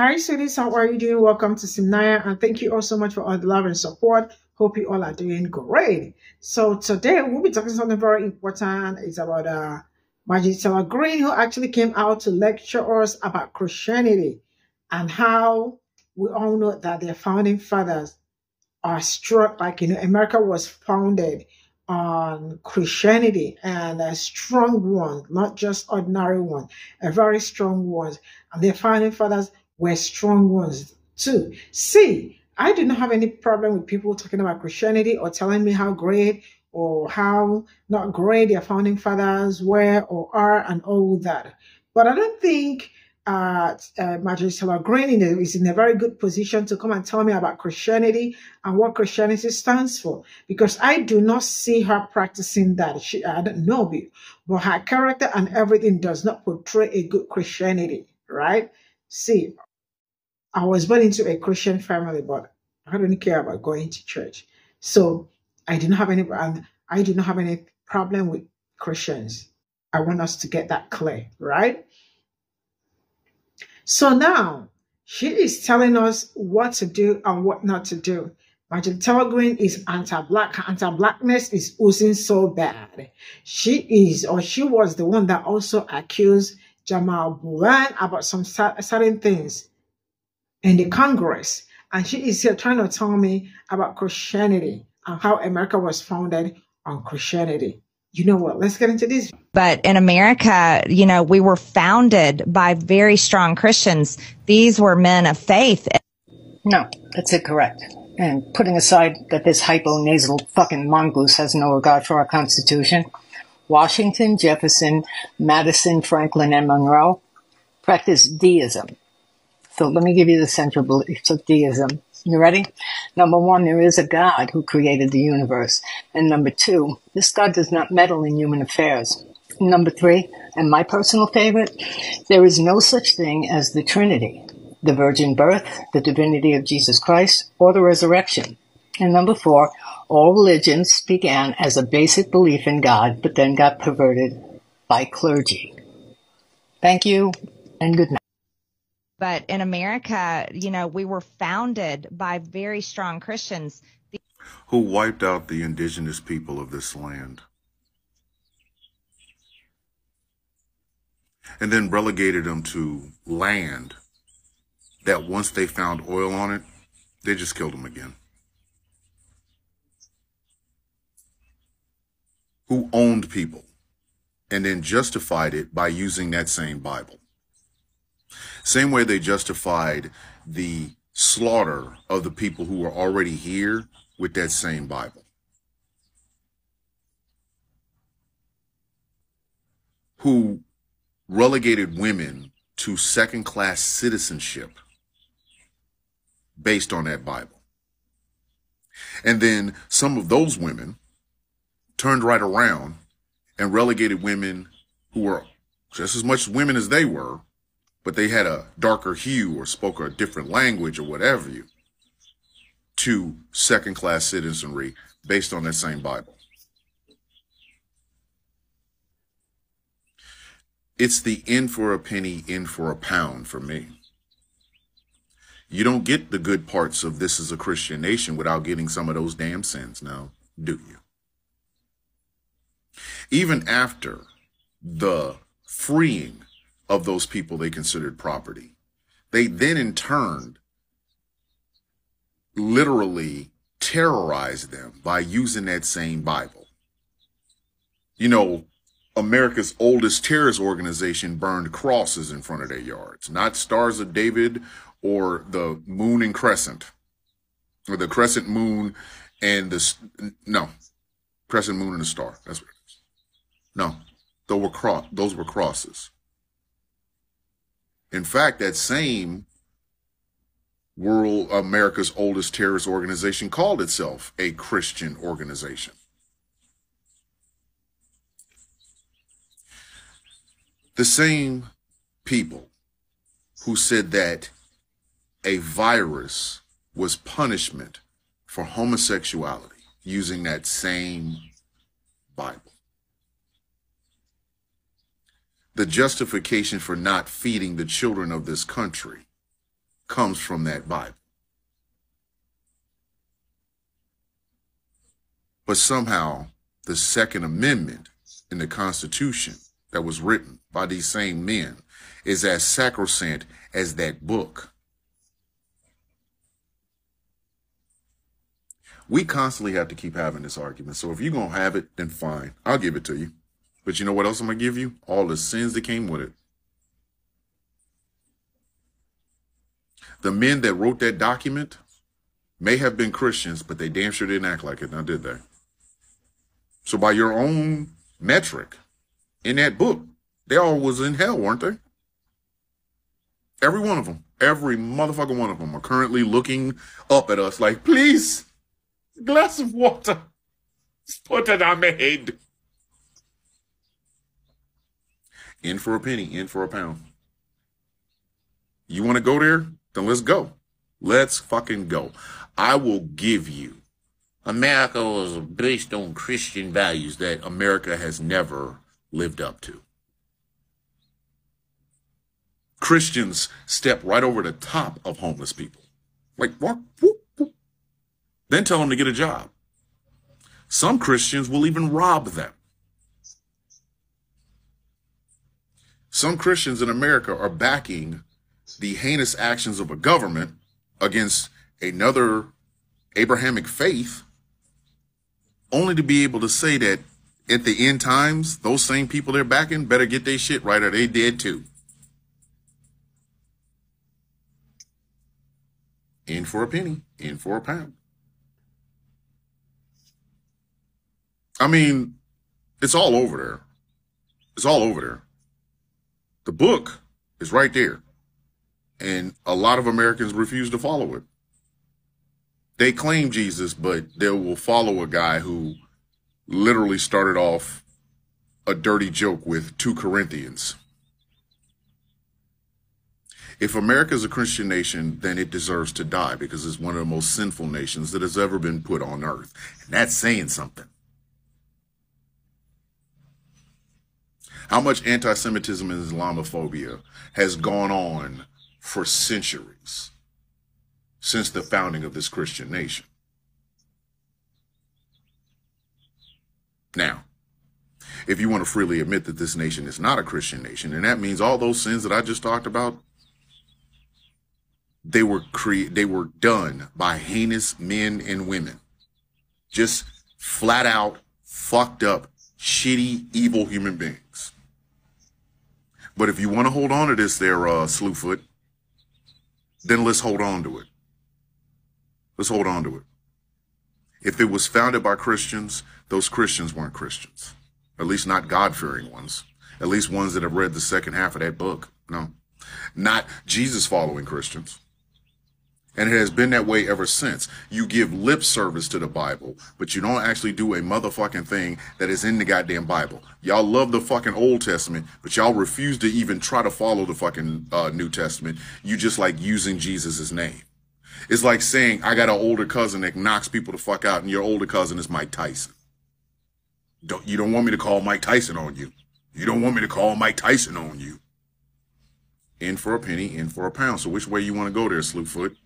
Hi, students. How are you doing? Welcome to Cimnanya, and thank you all so much for all the love and support. Hope you all are doing great. So today we'll be talking something very important. It's about P0ple Green, who actually came out to lecture us about Christianity and how we all know that their founding fathers are struck, like, America was founded on Christianity, and a strong one, not just ordinary one, a very strong one. And their founding fathers were strong ones too. See, I do not have any problem with people talking about Christianity or telling me how great or how not great their founding fathers were or are and all that. But I don't think P0ple Green is in a very good position to come and tell me about Christianity and what Christianity stands for, because I do not see her practicing that. I don't know, but her character and everything does not portray a good Christianity, right? See, I was born into a Christian family, but I don't care about going to church. So I do not have any problem with Christians. I want us to get that clear, right? So now she is telling us what to do and what not to do. P0ple Green is anti-black. Her anti-blackness is oozing so bad. She was the one that also accused Jamal Boulan about some certain things in the Congress. And she is here trying to tell me about Christianity and how America was founded on Christianity. You know what? Let's get into this. But in America, we were founded by very strong Christians. These were men of faith. No, that's incorrect. And putting aside that this hypo-nasal fucking mongoose has no regard for our Constitution, Washington, Jefferson, Madison, Franklin, and Monroe practiced deism. So let me give you the central beliefs of deism. You ready? Number one, there is a God who created the universe. And number two, this God does not meddle in human affairs. Number three, and my personal favorite, there is no such thing as the Trinity, the virgin birth, the divinity of Jesus Christ, or the resurrection. And number four, all religions began as a basic belief in God, but then got perverted by clergy. Thank you, and good night. But in America, we were founded by very strong Christians who wiped out the indigenous people of this land and then relegated them to land that once they found oil on it, they just killed them again. Who owned people and then justified it by using that same Bible. Same way they justified the slaughter of the people who were already here with that same Bible. Who relegated women to second-class citizenship based on that Bible. And then some of those women turned right around and relegated women who were just as much women as they were, but they had a darker hue or spoke a different language or whatever to second-class citizenry based on that same Bible. It's the in for a penny, in for a pound for me. You don't get the good parts of this as a Christian nation without getting some of those damn sins now, do you? Even after the freeing of those people they considered property, they then in turn literally terrorized them by using that same Bible. America's oldest terrorist organization burned crosses in front of their yards, not Stars of David or the moon and crescent, or the crescent moon and crescent moon and the star. That's what it is. No, those were crosses. In fact, that same America's oldest terrorist organization called itself a Christian organization. The same people who said that a virus was punishment for homosexuality using that same Bible. The justification for not feeding the children of this country comes from that Bible. But somehow the Second Amendment in the Constitution that was written by these same men is as sacrosanct as that book. We constantly have to keep having this argument. So if you're going to have it, then fine. I'll give it to you. But you know what else I'm going to give you? All the sins that came with it. The men that wrote that document may have been Christians, but they damn sure didn't act like it, now did they? So by your own metric, in that book, they all was in hell, weren't they? Every one of them. Every motherfucking one of them are currently looking up at us like, please, a glass of water. Just put it on my head. In for a penny, in for a pound. You want to go there? Then let's go. Let's fucking go. I will give you. America was based on Christian values that America has never lived up to. Christians step right over the top of homeless people. Like, what? Whoop, whoop. Then tell them to get a job. Some Christians will even rob them. Some Christians in America are backing the heinous actions of a government against another Abrahamic faith, only to be able to say that at the end times, those same people they're backing better get their shit right or they dead too. In for a penny, in for a pound. I mean, it's all over there. It's all over there. The book is right there. And a lot of Americans refuse to follow it. They claim Jesus, but they will follow a guy who literally started off a dirty joke with 2 Corinthians. If America is a Christian nation, then it deserves to die because it's one of the most sinful nations that has ever been put on earth. And that's saying something. How much anti-Semitism and Islamophobia has gone on for centuries since the founding of this Christian nation? Now, if you want to freely admit that this nation is not a Christian nation, and that means all those sins that I just talked about, they were done by heinous men and women. Just flat out, fucked up, shitty, evil human beings. But if you want to hold on to this there, Slewfoot, then let's hold on to it. Let's hold on to it. If it was founded by Christians, those Christians weren't Christians. At least not God-fearing ones. At least ones that have read the second half of that book. No. Not Jesus-following Christians. And it has been that way ever since. You give lip service to the Bible, but you don't actually do a motherfucking thing that is in the goddamn Bible. Y'all love the fucking Old Testament, but y'all refuse to even try to follow the fucking New Testament. You just like using Jesus' name. It's like saying, I got an older cousin that knocks people the fuck out, and your older cousin is Mike Tyson. You don't want me to call Mike Tyson on you. You don't want me to call Mike Tyson on you. In for a penny, in for a pound. So which way you want to go there, Slewfoot?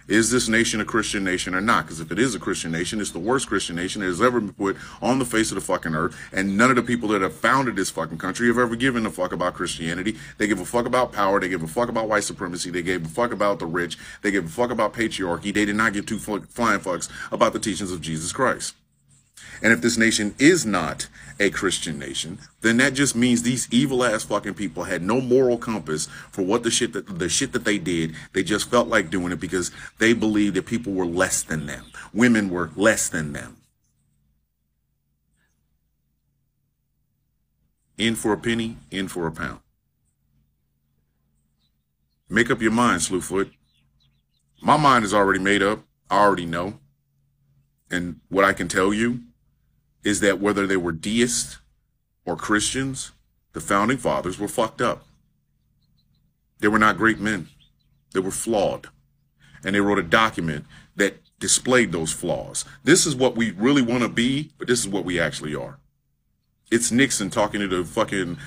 Is this nation a Christian nation or not? Because if it is a Christian nation, it's the worst Christian nation that has ever been put on the face of the fucking earth. And none of the people that have founded this fucking country have ever given a fuck about Christianity. They give a fuck about power. They give a fuck about white supremacy. They gave a fuck about the rich. They give a fuck about patriarchy. They did not give 2 flying fucks about the teachings of Jesus Christ. And if this nation is not a Christian nation, then that just means these evil ass fucking people had no moral compass for what the shit that they did. They just felt like doing it because they believed that people were less than them. Women were less than them. In for a penny, in for a pound. Make up your mind, Slewfoot. My mind is already made up. I already know. And what I can tell you is that whether they were deists or Christians, the founding fathers were fucked up. They were not great men. They were flawed. And they wrote a document that displayed those flaws. This is what we really want to be, but this is what we actually are. It's Nixon talking to the fucking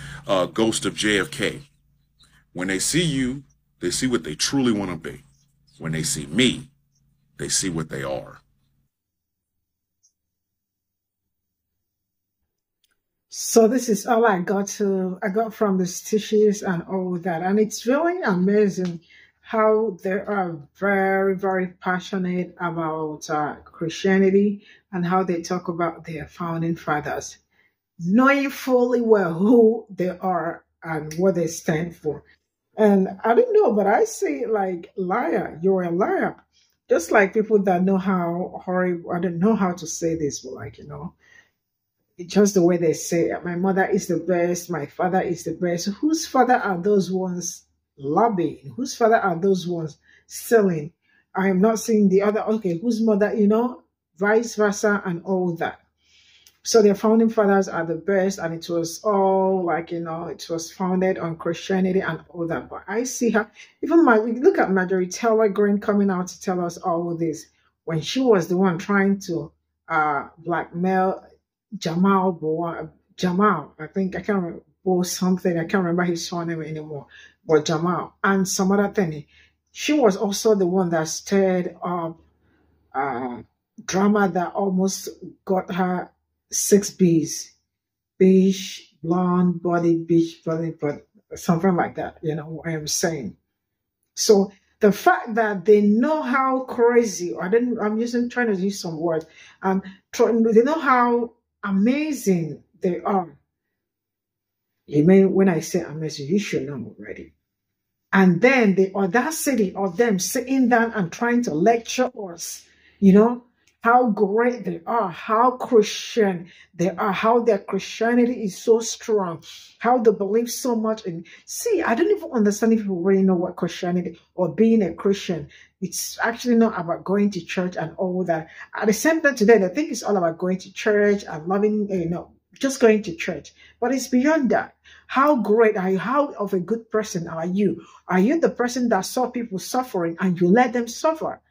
ghost of JFK. When they see you, They see what they truly want to be. When they see me, they see what they are. So this is all I got from the stitches and all that. And it's really amazing how they are very, very passionate about Christianity and how they talk about their founding fathers, knowing fully well who they are and what they stand for. And I don't know, but I say like liar, you're a liar. Just like people that know how horrible, I don't know how to say this, but like, just the way they say, my mother is the best, my father is the best. Whose father are those ones lobbying? Whose father are those ones selling? I am not seeing the other, okay, whose mother, vice versa and all that. So their founding fathers are the best, and it was all like, it was founded on Christianity and all that. But I see her, look at Marjorie Taylor Greene coming out to tell us all this when she was the one trying to blackmail Jamal, I think, I can't remember, or something, I can't remember his surname anymore, but Jamal, and some other thing. She was also the one that stirred up drama that almost got her 6 Bs, beige, blonde, beige body, but something like that, what I'm saying. So the fact that they know how crazy, trying to use some words, they know how amazing they are. When I say amazing, you should know already. And then the audacity of them sitting down and trying to lecture us, how great they are, how Christian they are, how their Christianity is so strong, how they believe so much in. See, I don't even understand if people really know what Christianity or being a Christian. It's actually not about going to church and all that. At the same time today, they think it's all about going to church and loving, just going to church. But it's beyond that. How great are you? How of a good person are you? Are you the person that saw people suffering and you let them suffer?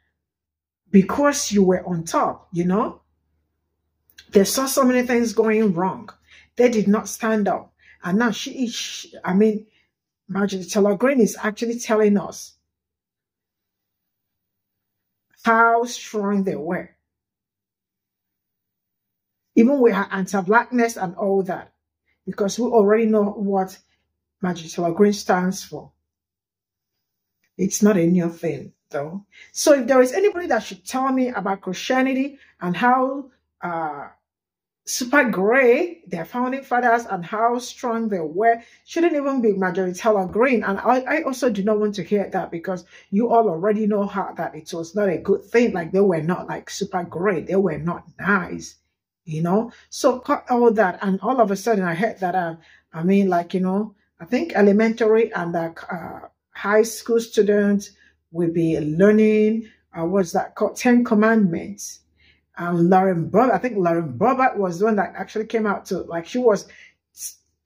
Because you were on top, They saw so many things going wrong. They did not stand up. And now Marjorie Taylor Greene is actually telling us how strong they were. Even with her anti-blackness and all that. Because we already know what Marjorie Taylor Greene stands for. It's not a new thing, though. So if there is anybody that should tell me about Christianity and how super great their founding fathers and how strong they were, shouldn't even be Marjorie Taylor Greene. And I also do not want to hear that, because you all already know how that it was not a good thing. Like, they were not like super great. They were not nice, So cut all that. And all of a sudden I heard that, I think elementary and high school students will be learning, what's that called? 10 Commandments. Lauren Boebert was the one that actually came out to, she was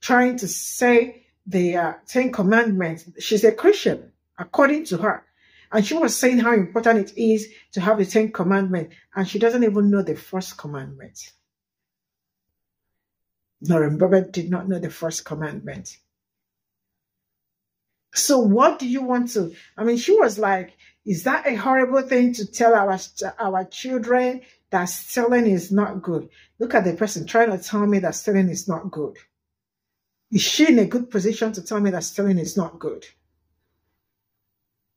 trying to say the 10 Commandments. She's a Christian, according to her. And she was saying how important it is to have the 10 Commandments. And she doesn't even know the first commandment. Lauren Boebert did not know the first commandment. So what do you want to, she was like, is that a horrible thing to tell our children that stealing is not good? Look at the person trying to tell me that stealing is not good. Is she in a good position to tell me that stealing is not good?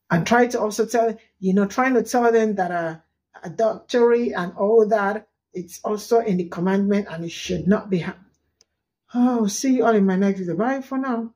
And try to also trying to tell them that adultery and all that, it's also in the commandment and it should not be. Oh, see you all in my next video. Bye for now.